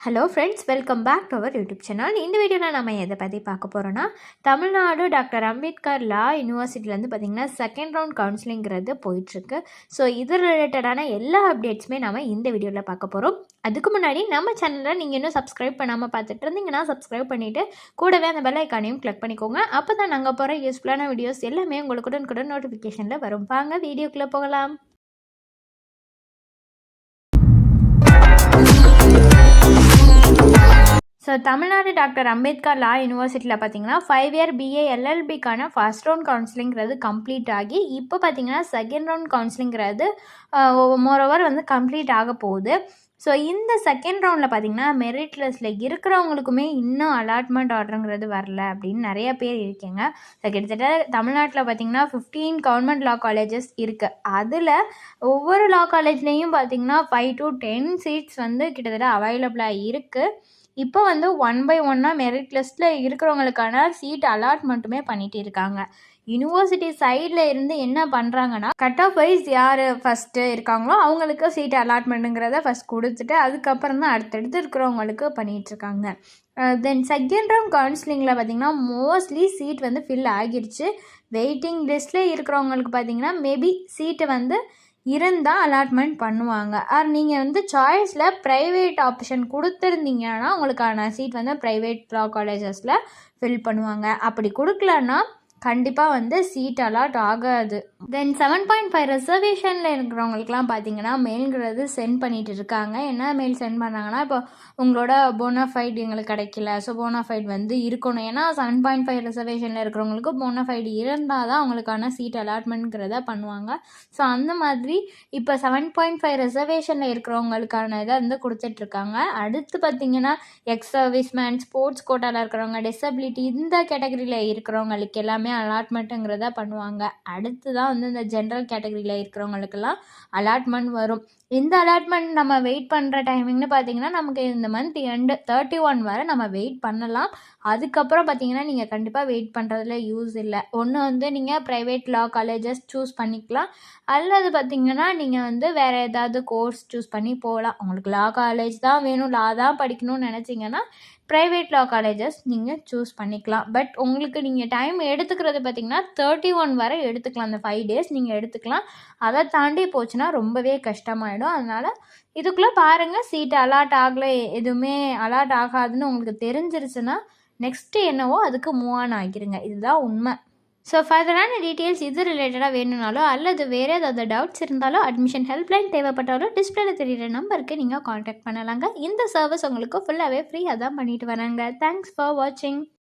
Hello friends, welcome back to our YouTube channel. இந்த வீடியோவில் நம்ம எதை பற்றி பார்க்க போகிறோன்னா, தமிழ்நாடு டாக்டர் அம்பேத்கர் லா யூனிவர்சிட்டிலேருந்து பார்த்திங்கன்னா செகண்ட் ரவுண்ட் கவுன்சிலிங்கிறது போயிட்டுருக்கு. ஸோ இது ரிலேட்டடான எல்லா அப்டேட்ஸுமே நம்ம இந்த வீடியோவில் பார்க்க போகிறோம். அதுக்கு முன்னாடி நம்ம சேனலில் நீங்கள் இன்னும் சப்ஸ்கிரைப் பண்ணாமல் பார்த்துட்டு இருந்தீங்கன்னா சப்ஸ்கிரைப் பண்ணிவிட்டு கூடவே அந்த பெல் ஐக்கானையும் கிளிக் பண்ணிக்கோங்க. அப்போ தான் நாங்கள் போகிற யூஸ்ஃபுல்லான வீடியோஸ் எல்லாமே உங்களுக்கு நோட்டிஃபிகேஷனில் வரும். வாங்க வீடியோக்குள்ளே போகலாம். ஸோ தமிழ்நாடு டாக்டர் அம்பேத்கர் லா யூனிவர்சிட்டியில் பார்த்தீங்கன்னா 5 year BA எல்எல்பிக்கான first round கவுன்சிலிங்கிறது complete ஆகி இப்போ பார்த்தீங்கன்னா செகண்ட் ரவுண்ட் கவுன்சிலிங்கிறது மோரோவர் கம்ப்ளீட் ஆக போகுது. ஸோ இந்த செகண்ட் ரவுண்டில் பார்த்தீங்கன்னா மெரிட் லிஸ்ட்டில் இருக்கிறவங்களுக்குமே இன்னும் அலாட்மெண்ட் ஆர்டருங்கிறது வரல அப்படின்னு நிறைய பேர் இருக்கீங்க. ஸோ கிட்டத்தட்ட தமிழ்நாட்டில் பார்த்தீங்கன்னா 15 கவர்மெண்ட் லா காலேஜஸ் இருக்குது. அதில் ஒவ்வொரு லா காலேஜ்லேயும் பார்த்தீங்கன்னா 5 to 10 சீட்ஸ் கிட்டத்தட்ட அவைலபிளாக இருக்குது. இப்போ 1 by 1 மெரிட் லிஸ்ட்டில் இருக்கிறவங்களுக்கான சீட் அலாட்மெண்ட்டுமே பண்ணிகிட்டு இருக்காங்க. யூனிவர்சிட்டி சைடில் இருந்து என்ன பண்ணுறாங்கன்னா, கட் ஆஃப் வைஸ் யார் ஃபஸ்ட்டு இருக்காங்களோ அவங்களுக்கு சீட் அலாட்மெண்ட்டுங்கிறத ஃபஸ்ட் கொடுத்துட்டு அதுக்கப்புறம் தான் அடுத்தடுத்து இருக்கிறவங்களுக்கு பண்ணிகிட்ருக்காங்க. தென் செகண்ட் ரவுண்ட் கவுன்சிலிங்கில் பார்த்திங்கன்னா மோஸ்ட்லி சீட் ஃபில் ஆகிடுச்சு. வெயிட்டிங் லிஸ்ட்டில் இருக்கிறவங்களுக்கு பார்த்திங்கன்னா மேபி சீட்டை இருந்தால் அலாட்மெண்ட் பண்ணுவாங்க. ஆர் நீங்கள் சாய்ஸில் ப்ரைவேட் ஆப்ஷன் கொடுத்துருந்தீங்கன்னா உங்களுக்கான சீட் ப்ரைவேட் லா காலேஜஸில் ஃபில் பண்ணுவாங்க. அப்படி கொடுக்கலன்னா கண்டிப்பாக சீட் அலாட் ஆகாது. தென் 7.5 ரிசர்வேஷனில் இருக்கிறவங்களுக்குலாம் பார்த்தீங்கன்னா மெயில்ங்கிறது சென்ட் பண்ணிகிட்டு இருக்காங்க. என்ன மெயில் சென்ட் பண்ணுறாங்கன்னா, இப்போ உங்களோட போனஃபைட் எங்களுக்கு கிடைக்கல, ஸோ போனஃபைட் இருக்கணும். ஏன்னா 7.5 ரிசர்வேஷனில் இருக்கிறவங்களுக்கு போனஃபைட் இருந்தால் தான் அவங்களுக்கான சீட் அலாட்மெண்ட்ங்கிறத பண்ணுவாங்க. ஸோ அந்த மாதிரி இப்போ 7.5 ரிசர்வேஷனில் இருக்கிறவங்களுக்கான இதை கொடுத்துட்ருக்காங்க. அடுத்து பார்த்திங்கன்னா எக்ஸ் சர்வீஸ்மேன், ஸ்போர்ட்ஸ் கோட்டாவில் இருக்கிறவங்க, டிசபிலிட்டி இந்த கேட்டகரியில் இருக்கிறவங்களுக்கு எல்லாமே அலாட்மெண்ட்டுங்கிறத பண்ணுவாங்க. அடுத்து தான் இந்த ஜென்ரல் கேட்டகரியில் இருக்கிறவங்களுக்கெல்லாம் அலாட்மெண்ட் வரும். இந்த அலாட்மெண்ட் நம்ம வெயிட் பண்ணுற டைமிங்னு பார்த்திங்கன்னா நமக்கு இந்த மந்த் எண்டு 31 வரை நம்ம வெயிட் பண்ணலாம். அதுக்கப்புறம் பார்த்திங்கன்னா நீங்கள் கண்டிப்பாக வெயிட் பண்ணுறதுல யூஸ் இல்லை. ஒன்று நீங்கள் ப்ரைவேட் லா காலேஜஸ் சூஸ் பண்ணிக்கலாம், அல்லது பார்த்திங்கன்னா நீங்கள் வேறு ஏதாவது கோர்ஸ் சூஸ் பண்ணி போகலாம். உங்களுக்கு லா காலேஜ் தான் வேணும், லா தான் படிக்கணும்னு நினச்சிங்கன்னா ப்ரைவேட் லா காலேஜஸ் நீங்கள் சூஸ் பண்ணிக்கலாம். பட் உங்களுக்கு நீங்கள் டைம் எடுத்துக்கிறது பார்த்திங்கன்னா 31 வரை எடுத்துக்கலாம். அந்த 5 days நீங்கள் எடுத்துக்கலாம். அதை தாண்டி போச்சுன்னா ரொம்பவே கஷ்டமாயிடும். அதனால் இதுக்குள்ளே பாருங்கள், சீட்டு அலாட் ஆகலை, எதுவுமே அலாட் ஆகாதுன்னு உங்களுக்கு தெரிஞ்சிருச்சுன்னா நெக்ஸ்ட்டு என்னவோ அதுக்கு மூவ் ஆன் ஆகிருங்க. இதுதான் உண்மை. ஸோ ஃபர்தரான டீட்டெயில்ஸ் இது ரிலேட்டடாக வேணும்னாலோ அல்லது வேறு ஏதாவது டவுட்ஸ் இருந்தாலோ அட்மிஷன் ஹெல்ப்லைன் தேவைப்பட்டாலும் டிஸ்பிளேல தெரிகிற நம்பருக்கு நீங்கள் காண்டாக்ட் பண்ணலாங்க. இந்த சர்வீஸ் உங்களுக்கு ஃபுல்லாகவே ஃப்ரீயாக தான் பண்ணிட்டு வராங்க. தேங்க்ஸ் ஃபார் வாட்சிங்.